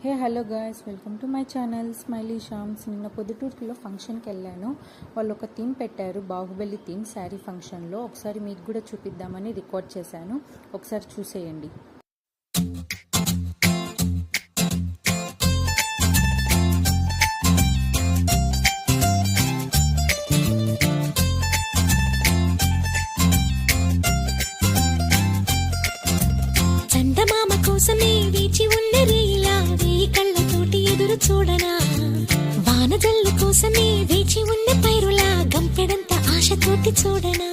Hello guys, welcome to my channel smiley Sham's. నిన్న పొద్దుటూరులో ఫంక్షన్కి వెళ్ళాను. వాళ్ళు ఒక థీమ్ పెట్టారు, బాహుబలి థీమ్ శారీ ఫంక్షన్లో. ఒకసారి మీకు కూడా చూపిద్దామని రికార్డ్ చేశాను, ఒకసారి చూసేయండి. చందమామ కోసమే వేచి ఉన్న రేలా వేయి కళ్ళతోటి ఎదురు చూడనా, వానజల్లు కోసమే వేచి ఉన్న పైరులా గంపెడంత ఆశతోటి చూడనా.